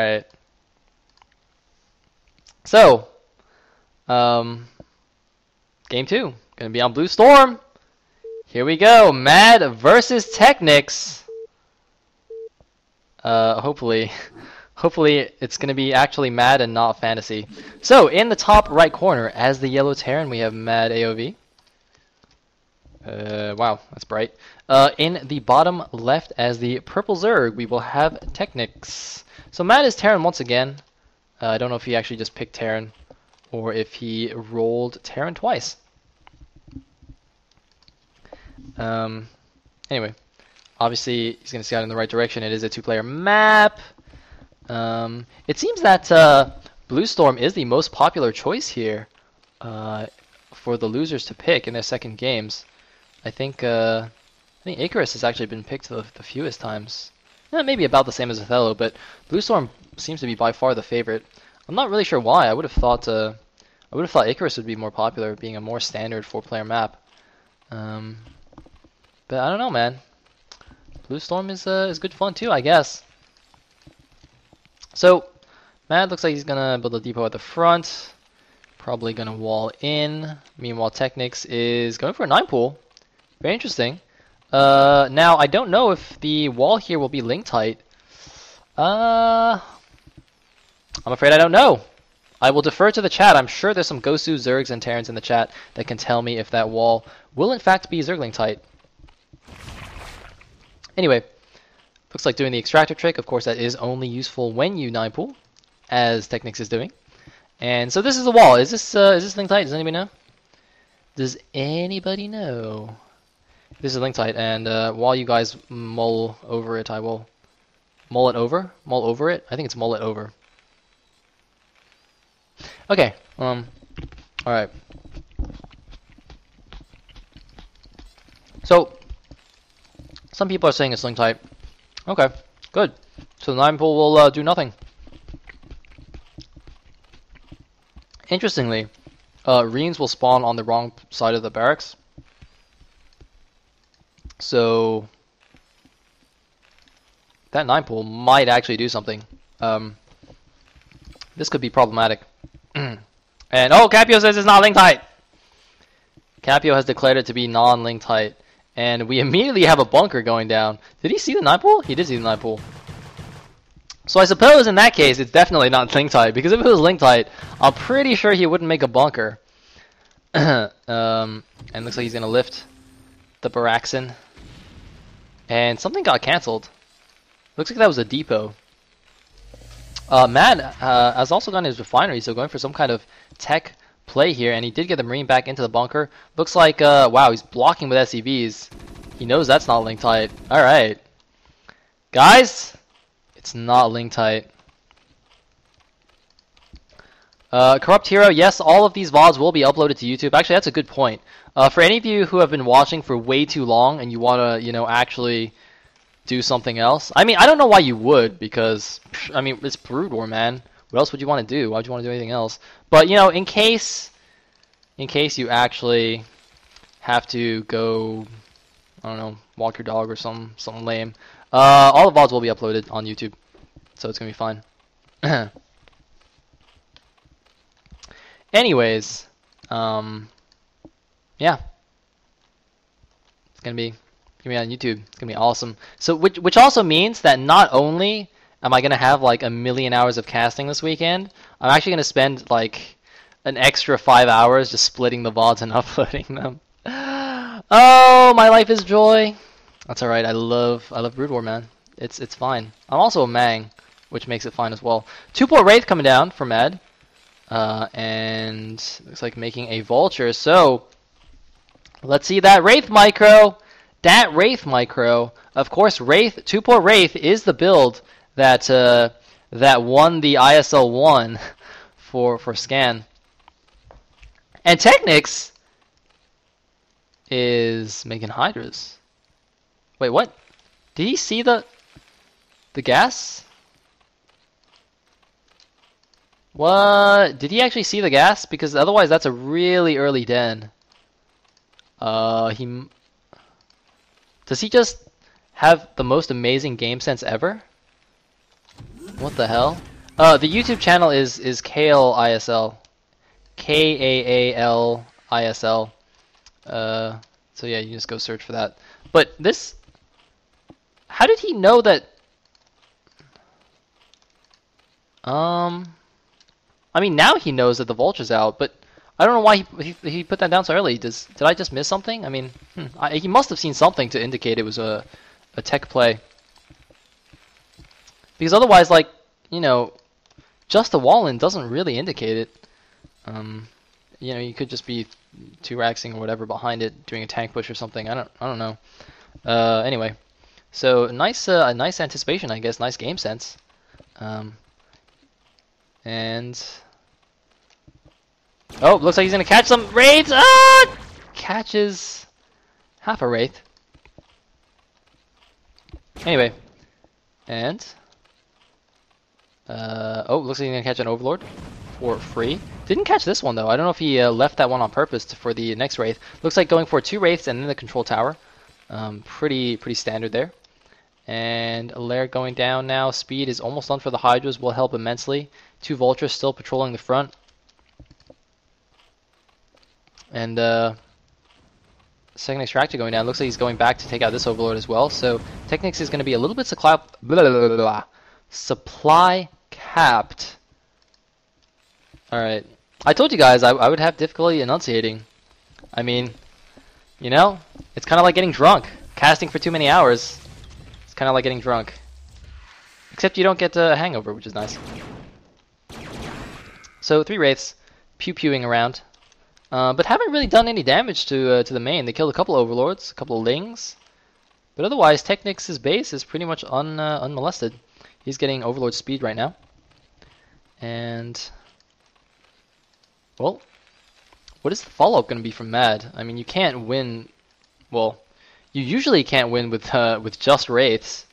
Alright. So, game 2. Gonna be on Blue Storm. Here we go. MaD versus Technics. Hopefully it's gonna be actually MaD and not fantasy. So, in the top right corner, as the yellow Terran, we have MaD AOV. Wow, that's bright. In the bottom left, as the purple Zerg, we will have Technics. So MaD is Terran once again. I don't know if he actually just picked Terran, or if he rolled Terran twice. Anyway, obviously he's going to scout in the right direction. It is a 2-player map. It seems that Blue Storm is the most popular choice here for the losers to pick in their second games. I think Icarus has actually been picked the fewest times. Maybe about the same as Othello, but Blue Storm seems to be by far the favorite. I'm not really sure why. I would have thought Icarus would be more popular, being a more standard 4-player map. But I don't know, man. Blue Storm is good fun too, I guess. So MaD looks like he's gonna build a depot at the front. Probably gonna wall in. Meanwhile, Technics is going for a 9-pool. Very interesting. Now, I don't know if the wall here will be link tight. I'm afraid I don't know. I will defer to the chat. I'm sure there's some Gosu, Zergs, and Terrans in the chat that can tell me if that wall will in fact be Zergling tight. Anyway, looks like doing the extractor trick. Of course, that is only useful when you 9-pool, as Technics is doing. And so this is the wall. Is this link tight? Does anybody know? Does anybody know? This is link tight, and while you guys mull over it, I will mull it over. Mull over it. I think it's mull it over. Okay. All right. So some people are saying it's link tight. Okay, good. So the 9-pool will do nothing. Interestingly, Reens will spawn on the wrong side of the barracks. So that 9-pool might actually do something. This could be problematic. And oh, Capio says it's not link tight. Capio has declared it to be non-link tight, and we immediately have a bunker going down. Did he see the 9-pool? He did see the 9-pool. So I suppose in that case it's definitely not link tight, because if it was link tight, I'm pretty sure he wouldn't make a bunker. And looks like he's gonna lift the Baraxin. And something got cancelled. Looks like that was a depot. MaD has also done his refinery, so going for some kind of tech play here, and he did get the Marine back into the bunker. Looks like, wow, he's blocking with SCVs. He knows that's not link tight. Alright. Guys, it's not link tight. Corrupt Hero, yes, all of these VODs will be uploaded to YouTube. Actually, that's a good point. For any of you who have been watching for way too long and you want to, actually do something else. I mean, I don't know why you would, because, I mean, it's Brood War, man. What else would you want to do? Why would you want to do anything else? But, in case you actually have to go, I don't know, walk your dog or something lame, all the VODs will be uploaded on YouTube, so it's going to be fine. Anyways, yeah, it's gonna be on YouTube. It's gonna be awesome. So, which also means that not only am I gonna have like 1,000,000 hours of casting this weekend, I'm actually gonna spend like an extra 5 hours just splitting the VODs and uploading them. Oh, my life is joy. That's all right. I love Brood War, man. It's fine. I'm also a Mang, which makes it fine as well. 2-port Wraith coming down for MaD. And looks like making a Vulture. So let's see that Wraith micro. That Wraith micro. Of course, Wraith 2-port Wraith is the build that that won the ISL 1 for Scan. And Technics is making Hydras. Wait, what? Did he see the gas? What? Did he actually see the gas? Because otherwise that's a really early den. Does he just have the most amazing game sense ever? What the hell? The YouTube channel is Kale ISL, KAALISL. So yeah, you just go search for that. But this, how did he know that? I mean, now he knows that the vulture's out, but I don't know why he put that down so early. Did I just miss something? I mean, he must have seen something to indicate it was a tech play. Because otherwise, like, you know, just a wall-in doesn't really indicate it. You know, you could just be 2-raxing or whatever behind it, doing a tank push or something. I don't know. Anyway, so nice anticipation, I guess. Nice game sense. And oh, looks like he's gonna catch some wraiths. Ah! Catches half a wraith. Anyway, and oh, looks like he's gonna catch an overlord for free. Didn't catch this one though. I don't know if he left that one on purpose for the next wraith. Looks like going for 2 wraiths and then the control tower. Pretty standard there. And Lair going down now. Speed is almost done for the Hydras. Will help immensely. 2 vultures still patrolling the front. And second extractor going down. Looks like he's going back to take out this overlord as well. So Technics is going to be a little bit supply capped. Alright. I told you guys I would have difficulty enunciating. I mean, you know, it's kind of like getting drunk. Casting for too many hours. It's kind of like getting drunk. Except you don't get a hangover, which is nice. So 3 wraiths, pew-pewing around. But haven't really done any damage to the main. They killed a couple overlords, a couple of lings. But otherwise, Technics' base is pretty much unmolested. He's getting overlord speed right now. And well, what is the follow-up going to be from MaD? I mean, you can't win. Well, you usually can't win with just wraiths.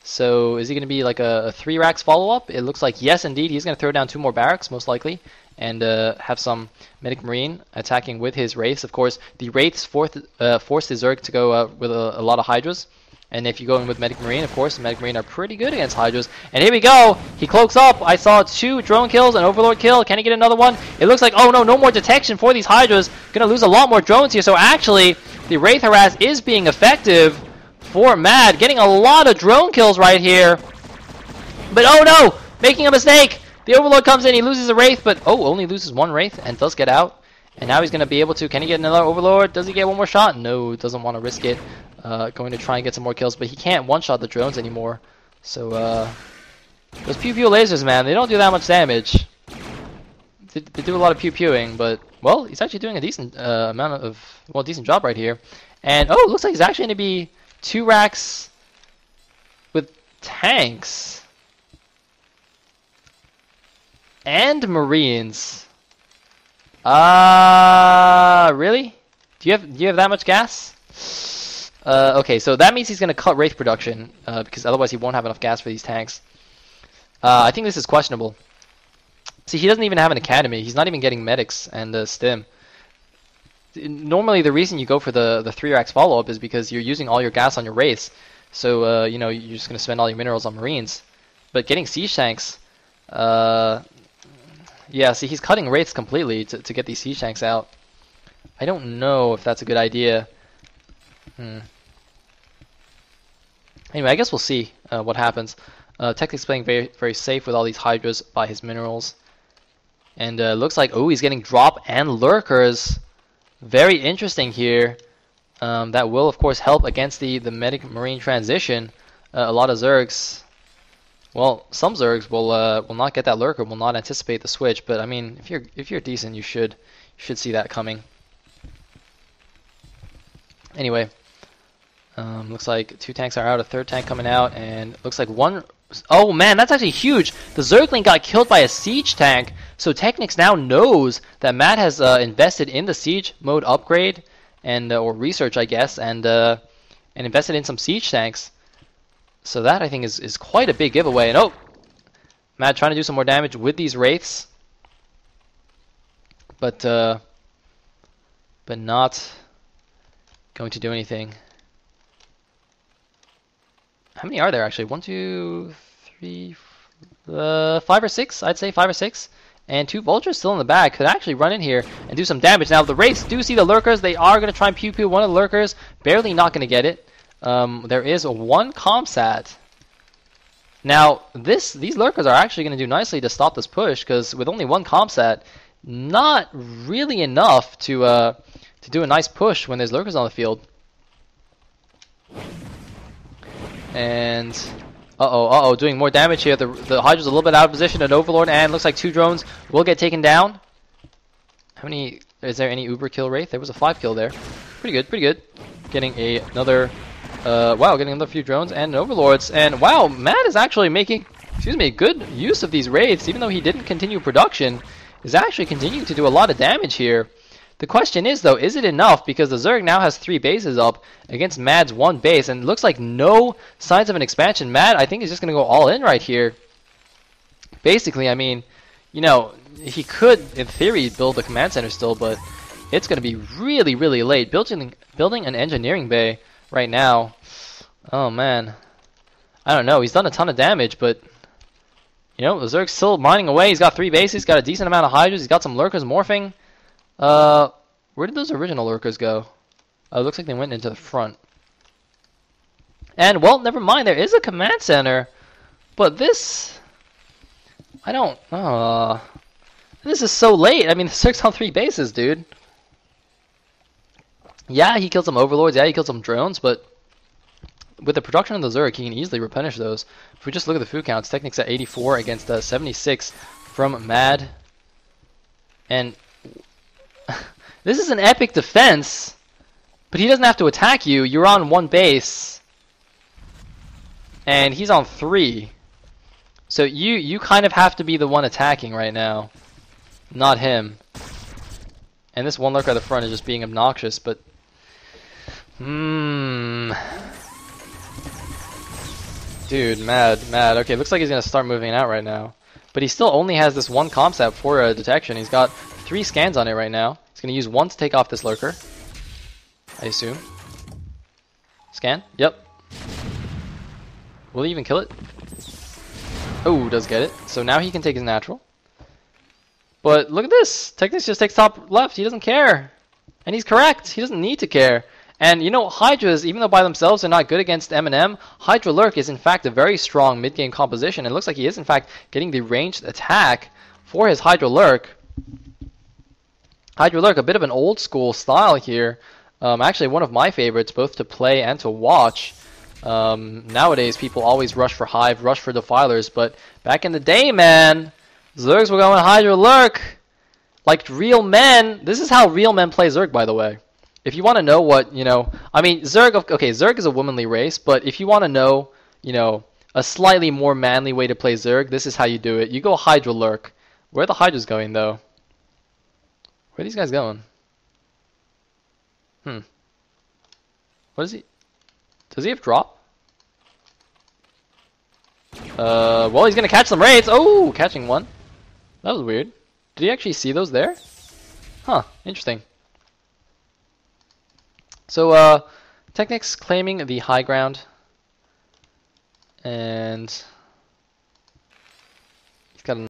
So is he going to be like a 3-racks follow-up? It looks like yes, indeed. He's going to throw down 2 more barracks, most likely, and have some medic marine attacking with his wraiths. Of course, the wraiths force the Zerg to go with a lot of hydras. And if you go in with medic marine, of course, the medic marine are pretty good against hydras. And here we go. He cloaks up. I saw 2 drone kills, an overlord kill. Can he get another one? It looks like, oh no, no more detection for these hydras. Gonna lose a lot more drones here. So actually, the wraith harass is being effective for MaD, getting a lot of drone kills right here. But oh no, making a mistake. The overlord comes in, he loses a wraith, but oh, only loses 1 wraith and does get out. And now he's gonna be able to. Can he get another overlord? Does he get 1 more shot? No, doesn't want to risk it. Going to try and get some more kills, but he can't one-shot the drones anymore. So those pew-pew lasers, man, they don't do that much damage. They do a lot of pew-pewing, but well, he's actually doing a decent decent job right here. And oh, it looks like he's actually going to be 2 racks with tanks and marines. Really? Do you have that much gas? Okay, so that means he's going to cut wraith production because otherwise he won't have enough gas for these tanks. I think this is questionable. See, he doesn't even have an academy. He's not even getting medics and stim. Normally, the reason you go for the 3-racks follow-up is because you're using all your gas on your wraiths. So, you know, you're just going to spend all your minerals on marines. But getting siege tanks, yeah, see, he's cutting wraiths completely to get these siege tanks out. I don't know if that's a good idea. Anyway, I guess we'll see what happens. Technics playing very safe with all these hydras by his minerals. And looks like, oh, he's getting drop and lurkers. Very interesting here. That will, of course, help against the medic marine transition. A lot of Zergs, well, some Zergs will not get that lurker, will not anticipate the switch. But I mean, if you're decent, you should see that coming. Anyway. Looks like 2 tanks are out, a 3rd tank coming out, and looks like 1... Oh man, that's actually huge! The Zergling got killed by a siege tank, so Technics now knows that MaD has invested in the siege mode upgrade, and or research, I guess, and invested in some siege tanks. So that, I think, is quite a big giveaway. And oh! MaD trying to do some more damage with these wraiths. But not going to do anything. How many are there actually? 1, 2, 3. 5 or 6, I'd say 5 or 6. And 2 vultures still in the back could actually run in here and do some damage. Now, the Wraiths do see the lurkers. They are going to try and pew-pew one of the lurkers. Barely not going to get it. There is a 1 comsat. Now, these lurkers are actually going to do nicely to stop this push, because with only 1 comsat, not really enough to do a nice push when there's lurkers on the field. And doing more damage here. The Hydra's a little bit out of position. An Overlord, and looks like 2 drones will get taken down. How many? Is there any Uber kill Wraith? There was a 5 kill there. Pretty good, pretty good. Getting another. Getting another few drones and Overlords. And wow, MaD is actually making, good use of these Wraiths, even though he didn't continue production. Is actually continuing to do a lot of damage here. The question is, though, is it enough? Because the Zerg now has 3 bases up against MaD's 1 base, and it looks like no signs of an expansion. MaD, I think, is just going to go all in right here. Basically, I mean, you know, he could, in theory, build a command center still, but it's going to be really, really late. Building an engineering bay right now. Oh, man. I don't know. He's done a ton of damage, but, you know, the Zerg's still mining away. He's got 3 bases, got a decent amount of Hydras. He's got some lurkers morphing. Where did those original lurkers go? Oh, it looks like they went into the front. And, well, never mind. There is a command center. But this... I don't... this is so late. I mean, the Zerg's on 3 bases, dude. Yeah, he killed some Overlords. Yeah, he killed some drones. But with the production of the Zerg, he can easily replenish those. If we just look at the food counts, Technics at 84 against 76 from MaD. And... this is an epic defense, but he doesn't have to attack you. You're on 1 base, and he's on 3. So you kind of have to be the one attacking right now, not him. And this 1 lurker at the front is just being obnoxious, but... Dude, MaD. Okay, looks like he's going to start moving out right now. But he still only has this 1 comsat for detection. He's got 3 scans on it right now. He's going to use 1 to take off this lurker, I assume. Scan? Yep. Will he even kill it? Oh, does get it. So now he can take his natural. But look at this. Technics just takes top left. He doesn't care. And he's correct. He doesn't need to care. And, you know, Hydras, even though by themselves they're not good against M&M, Hydra Lurk is, in fact, a very strong mid-game composition. And it looks like he is, in fact, getting the ranged attack for his Hydra Lurk. Hydra Lurk, a bit of an old-school style here. Actually, one of my favorites, both to play and to watch. Nowadays, people always rush for Hive, rush for Defilers. But back in the day, man, Zergs were going Hydra Lurk like real men. This is how real men play Zerg, by the way. If you want to know what, you know, I mean, Zerg, okay, Zerg is a womanly race, but if you want to know, you know, a slightly more manly way to play Zerg, this is how you do it. You go Hydra Lurk. Where are the Hydras going, though? Where are these guys going? What is he? Does he have drop? Well, he's going to catch some raids. Oh, catching 1. That was weird. Did he actually see those there? Huh, interesting. So, Technics claiming the high ground, and he's got a